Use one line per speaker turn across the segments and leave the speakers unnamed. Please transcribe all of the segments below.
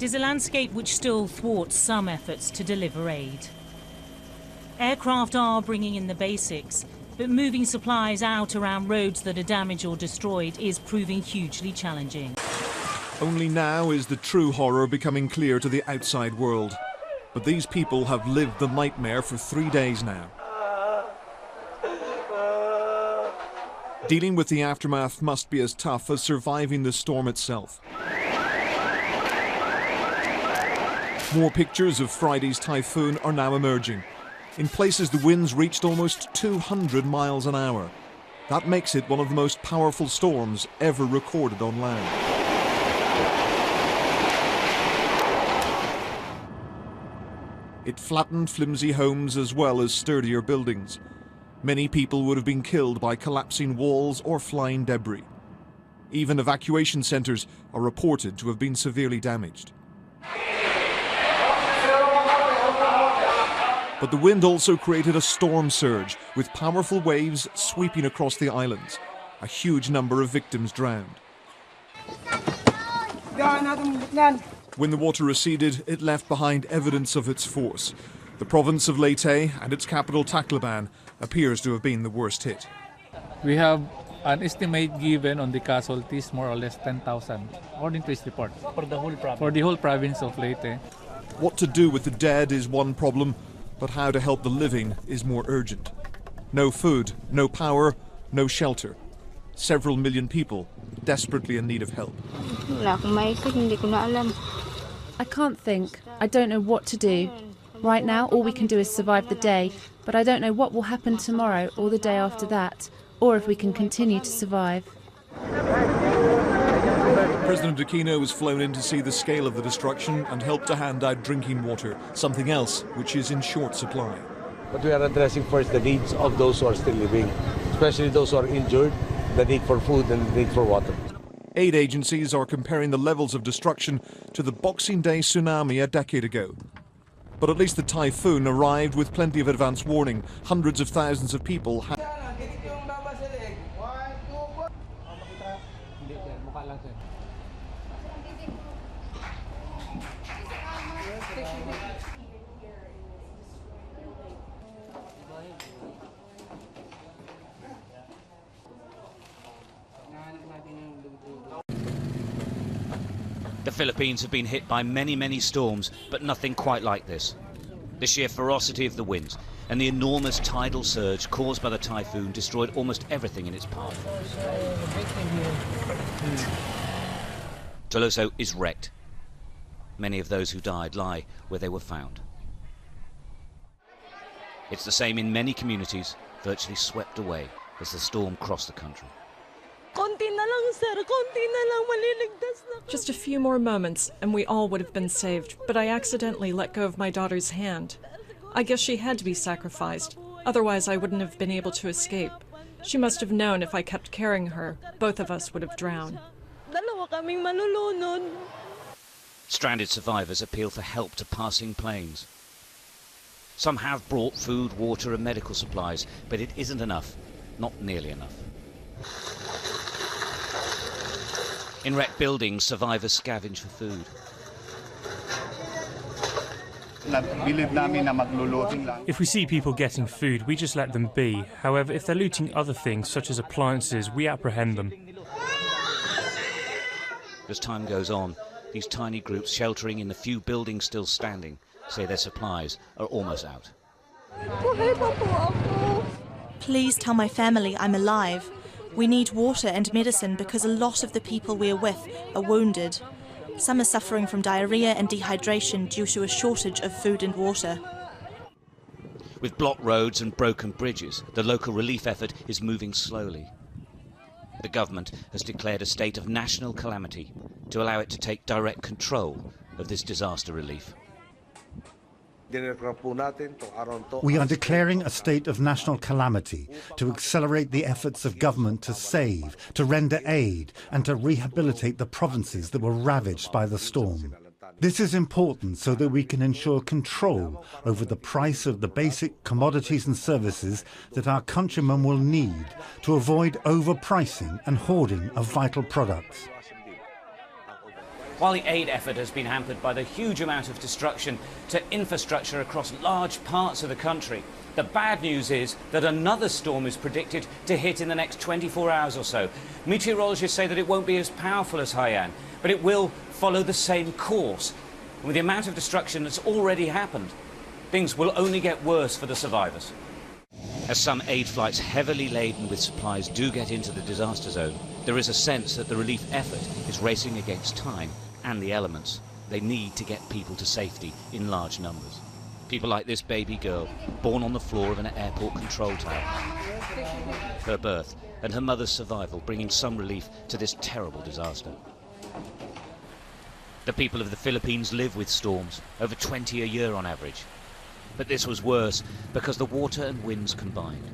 It is a landscape which still thwarts some efforts to deliver aid. Aircraft are bringing in the basics, but moving supplies out around roads that are damaged or destroyed is proving hugely challenging.
Only now is the true horror becoming clear to the outside world. But these people have lived the nightmare for 3 days now. Dealing with the aftermath must be as tough as surviving the storm itself. More pictures of Friday's typhoon are now emerging. In places, the winds reached almost 200 miles an hour. That makes it one of the most powerful storms ever recorded on land. It flattened flimsy homes as well as sturdier buildings. Many people would have been killed by collapsing walls or flying debris. Even evacuation centres are reported to have been severely damaged. But the wind also created a storm surge, with powerful waves sweeping across the islands. A huge number of victims drowned. When the water receded, it left behind evidence of its force. The province of Leyte and its capital Tacloban appears to have been the worst hit.
We have an estimate given on the casualties, more or less 10,000, according to this report. For the whole province? For the whole province of Leyte.
What to do with the dead is one problem, but how to help the living is more urgent. No food, no power, no shelter. Several million people desperately in need of help.
I can't think. I don't know what to do. Right now, all we can do is survive the day, but I don't know what will happen tomorrow or the day after that, or if we can continue to survive.
President Aquino was flown in to see the scale of the destruction and help to hand out drinking water, something else which is in short supply.
But we are addressing first the needs of those who are still living, especially those who are injured, the need for food and the need for water.
Aid agencies are comparing the levels of destruction to the Boxing Day tsunami a decade ago. But at least the typhoon arrived with plenty of advance warning. Hundreds of thousands of people had...
The Philippines have been hit by many storms, but nothing quite like this. The sheer ferocity of the winds and the enormous tidal surge caused by the typhoon destroyed almost everything in its path. Toloso is wrecked. Many of those who died lie where they were found. It's the same in many communities, virtually swept away as the storm crossed the country.
Just a few more moments and we all would have been saved, but I accidentally let go of my daughter's hand. I guess she had to be sacrificed, otherwise I wouldn't have been able to escape. She must have known if I kept carrying her, both of us would have drowned.
Stranded survivors appeal for help to passing planes. Some have brought food, water and medical supplies, but it isn't enough, not nearly enough. In wrecked buildings, survivors scavenge for food.
If we see people getting food, we just let them be. However, if they're looting other things, such as appliances, we apprehend them.
As time goes on, these tiny groups sheltering in the few buildings still standing say their supplies are almost out.
Please tell my family I'm alive. We need water and medicine because a lot of the people we are with are wounded. Some are suffering from diarrhea and dehydration due to a shortage of food and water.
With blocked roads and broken bridges, the local relief effort is moving slowly. The government has declared a state of national calamity to allow it to take direct control of this disaster relief.
We are declaring a state of national calamity to accelerate the efforts of government to save, to render aid and to rehabilitate the provinces that were ravaged by the storm. This is important so that we can ensure control over the price of the basic commodities and services that our countrymen will need to avoid overpricing and hoarding of vital products.
While the aid effort has been hampered by the huge amount of destruction to infrastructure across large parts of the country, the bad news is that another storm is predicted to hit in the next 24 hours or so. Meteorologists say that it won't be as powerful as Haiyan, but it will follow the same course. And with the amount of destruction that's already happened, things will only get worse for the survivors. As some aid flights heavily laden with supplies do get into the disaster zone, there is a sense that the relief effort is racing against time and the elements. They need to get people to safety in large numbers. People like this baby girl, born on the floor of an airport control tower. Her birth and her mother's survival bringing some relief to this terrible disaster. The people of the Philippines live with storms, over 20 a year on average. But this was worse because the water and winds combined.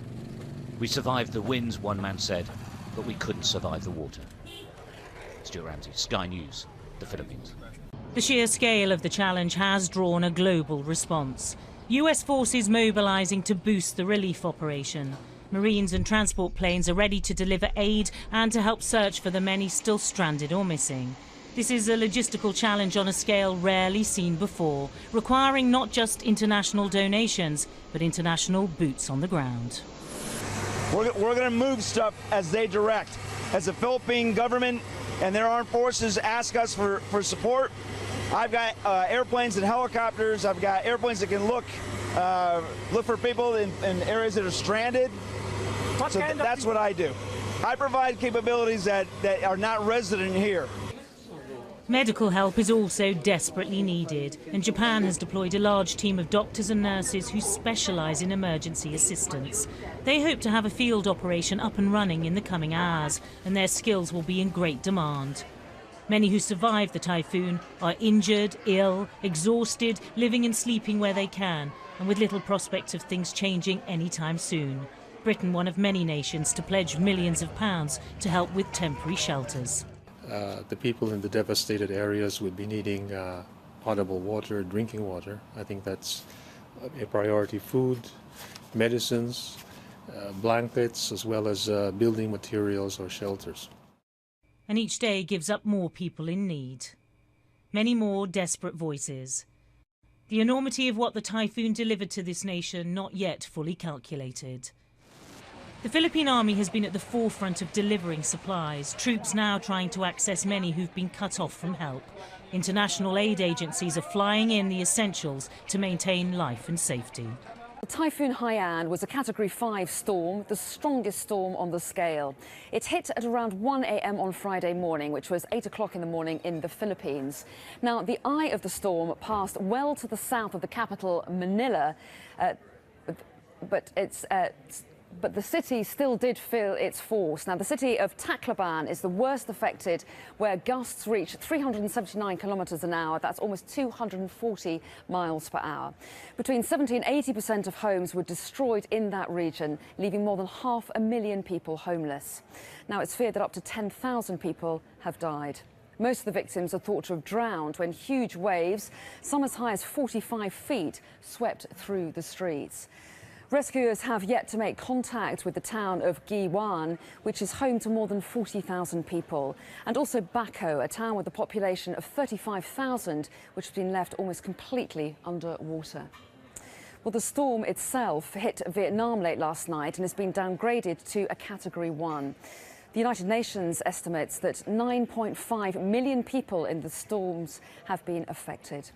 We survived the winds, one man said, but we couldn't survive the water. Stuart Ramsey, Sky News, the Philippines.
The sheer scale of the challenge has drawn a global response. US forces mobilising to boost the relief operation. Marines and transport planes are ready to deliver aid and to help search for the many still stranded or missing. This is a logistical challenge on a scale rarely seen before, requiring not just international donations, but international boots on the ground.
We're going to move stuff as they direct. As the Philippine government and their armed forces ask us for support, I've got airplanes and helicopters. I've got airplanes that can look for people in areas that are stranded. So that's what I do. I provide capabilities that are not resident here.
Medical help is also desperately needed, and Japan has deployed a large team of doctors and nurses who specialise in emergency assistance. They hope to have a field operation up and running in the coming hours, and their skills will be in great demand. Many who survived the typhoon are injured, ill, exhausted, living and sleeping where they can, and with little prospect of things changing anytime soon. Britain, one of many nations to pledge millions of pounds to help with temporary shelters.
The people in the devastated areas would be needing potable water, drinking water. I think that's a priority. Food, medicines, blankets, as well as building materials or shelters.
And each day gives up more people in need. Many more desperate voices. The enormity of what the typhoon delivered to this nation not yet fully calculated. The Philippine Army has been at the forefront of delivering supplies, troops now trying to access many who've been cut off from help. International aid agencies are flying in the essentials to maintain life and safety.
Typhoon Haiyan was a Category 5 storm, the strongest storm on the scale. It hit at around 1 a.m. on Friday morning, which was 8 o'clock in the morning in the Philippines. Now, the eye of the storm passed well to the south of the capital, Manila, but the city still did feel its force. Now, the city of Tacloban is the worst affected, where gusts reach 379 kilometres an hour. That's almost 240 miles per hour. Between 70% and 80% of homes were destroyed in that region, leaving more than 500,000 people homeless. Now, it's feared that up to 10,000 people have died. Most of the victims are thought to have drowned when huge waves, some as high as 45 feet, swept through the streets. Rescuers have yet to make contact with the town of Giwan, which is home to more than 40,000 people, and also Baco, a town with a population of 35,000, which has been left almost completely under water. Well, the storm itself hit Vietnam late last night and has been downgraded to a Category 1. The United Nations estimates that 9.5 million people in the storms have been affected.